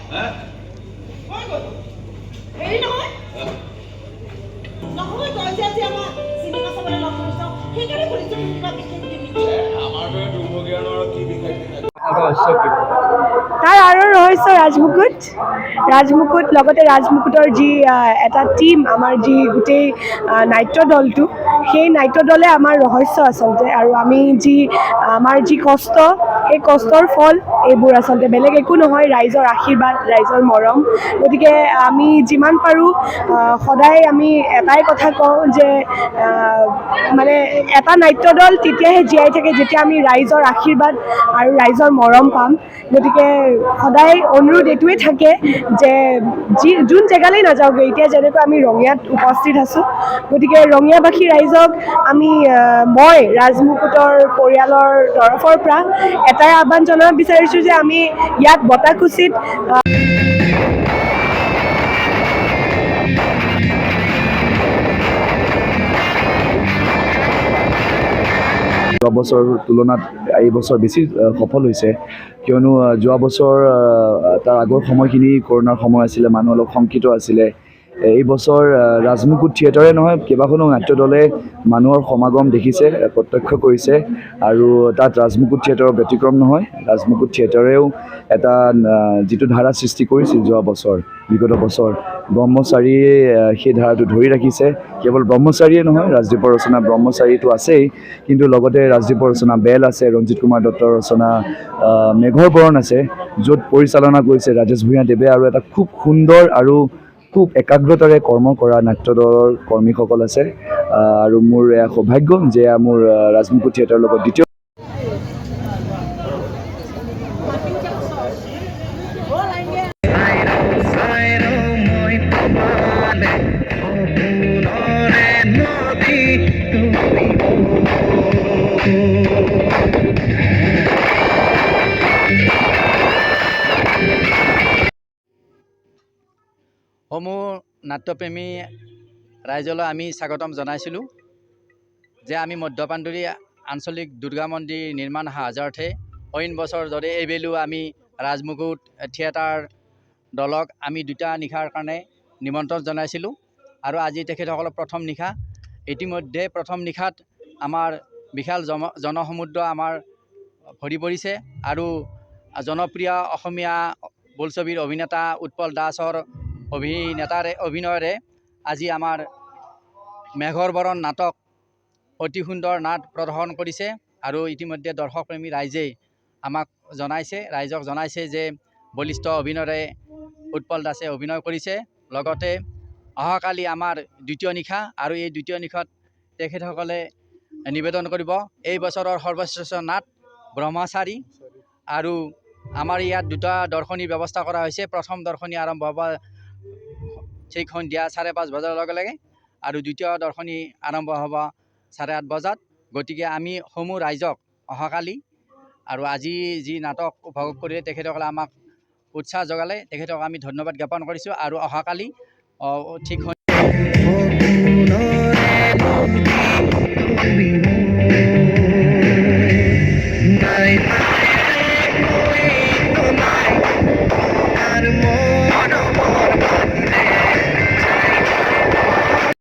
তাৰ আৰু ৰহস্য ৰাজমুকুট লগতে ৰাজমুকুটৰ যি এটা টিম আমাৰ যি গোটেই নাট্য দলটো সেই নাট্য দলে আমাৰ ৰহস্য আচলতে আৰু আমি যি আমাৰ যি কষ্ট সেই কষ্টৰ ফল এইবোৰ আচলতে বেলেগ একো নহয় ৰাইজৰ আশীৰ্বাদ ৰাইজৰ মৰম গতিকে আমি যিমান পাৰোঁ সদায় আমি এটাই কথা কওঁ যে মানে এটা নাট্য দল তেতিয়াহে জীয়াই থাকে যেতিয়া আমি ৰাইজৰ আশীৰ্বাদ আৰু ৰাইজৰ মৰম পাম গতিকে সদায় অনুৰোধ এইটোৱে থাকে যে যোন জেগালৈ নাযাওঁগৈ এতিয়া যেনেকৈ আমি ৰঙিয়াত উপস্থিত আছোঁ গতিকে ৰঙিয়াবাসী ৰাইজক আমি মই ৰাজমুকুটৰ পৰিয়ালৰ তৰফৰ পৰা এটাই আহ্বান জনাব বিচাৰিছোঁ যে আমি ইয়াত বটাকুছিত যোৱা বছৰৰ তুলনাত এই বছৰ বেছি সফল হৈছে কিয়নো যোৱা বছৰ তাৰ আগৰ সময়খিনি কৰোণাৰ সময় আছিলে মানুহ অলপ শংকিত আছিলে এই বছৰ ৰাজমুকুট থিয়েটাৰে নহয় কেইবাখনো নাট্য দলে মানুহৰ সমাগম দেখিছে প্ৰত্যক্ষ কৰিছে আৰু তাত ৰাজমুকুট থিয়েটাৰৰ ব্যতিক্ৰম নহয় ৰাজমুকুট থিয়েটাৰেও এটা যিটো ধাৰা সৃষ্টি কৰিছিল যোৱা বছৰ বিগত বছৰ ব্ৰহ্মচাৰীয়ে সেই ধাৰাটো ধৰি ৰাখিছে কেৱল ব্ৰহ্মচাৰীয়ে নহয় ৰাজদ্বীপৰ ৰচনা ব্ৰহ্মচাৰীটো আছেই কিন্তু লগতে ৰাজদ্বীপৰ ৰচনা বেল আছে ৰঞ্জিত কুমাৰ দত্তৰ ৰচনা মেঘৰ বৰণ আছে য'ত পৰিচালনা কৰিছে ৰাজেশ ভূঞাদেৱে আৰু এটা খুব সুন্দৰ আৰু খুব একাগ্ৰতাৰে কৰ্ম কৰা নাট্য দলৰ কৰ্মীসকল আছে আৰু মোৰ এয়া সৌভাগ্য যে মোৰ ৰাজমুকুট থিয়েটাৰৰ লগত দ্বিতীয় সমূহ নাট্যপ্ৰেমী ৰাইজলৈ আমি স্বাগতম জনাইছিলোঁ যে আমি মধ্যপাণ্ডুৰী আঞ্চলিক দুৰ্গা মন্দিৰ নিৰ্মাণ সাহায্যাৰ্থে অইন বছৰ দৰে এইবেলিও আমি ৰাজমুকুট থিয়েটাৰ দলক আমি 2টা নিশাৰ কাৰণে নিমন্ত্ৰণ জনাইছিলোঁ আৰু আজি তেখেতসকলৰ প্ৰথম নিশা ইতিমধ্যে প্ৰথম নিশাত আমাৰ বিশাল জনসমুদ্ৰ আমাৰ ভৰি পৰিছে আৰু জনপ্ৰিয় অসমীয়া বোলছবিৰ অভিনেতা উৎপল দাসৰ অভিনয়েৰে আজি আমাৰ মেঘৰ বৰণ নাটক অতি সুন্দৰ নাট প্ৰদৰ্শন কৰিছে আৰু ইতিমধ্যে দৰ্শকপ্ৰেমী ৰাইজে ৰাইজক জনাইছে যে বলিষ্ঠ অভিনয়েৰে উৎপল দাসে অভিনয় কৰিছে লগতে অহাকালি আমাৰ 2য় নিশা আৰু এই 2য় নিশাত তেখেতসকলে নিবেদন কৰিব এই বছৰৰ সৰ্বশ্ৰেষ্ঠ নাট ব্ৰহ্মচাৰী আৰু আমাৰ ইয়াত 2টা দৰ্শনীৰ ব্যৱস্থা কৰা হৈছে প্ৰথম দৰ্শনী আৰম্ভ হ'ব ঠিক সন্ধিয়া 5:30 বজাৰ লগে লগে আৰু 2য় দৰ্শনী আৰম্ভ হ'ব 8:30 বজাত গতিকে আমি সমূহ ৰাইজক অহাকালি আৰু আজি যি নাটক উপভোগ কৰিলে তেখেতসকলে আমাক উৎসাহ যোগালে তেখেতক আমি ধন্যবাদ জ্ঞাপন কৰিছোঁ আৰু অহাকালি ঠিক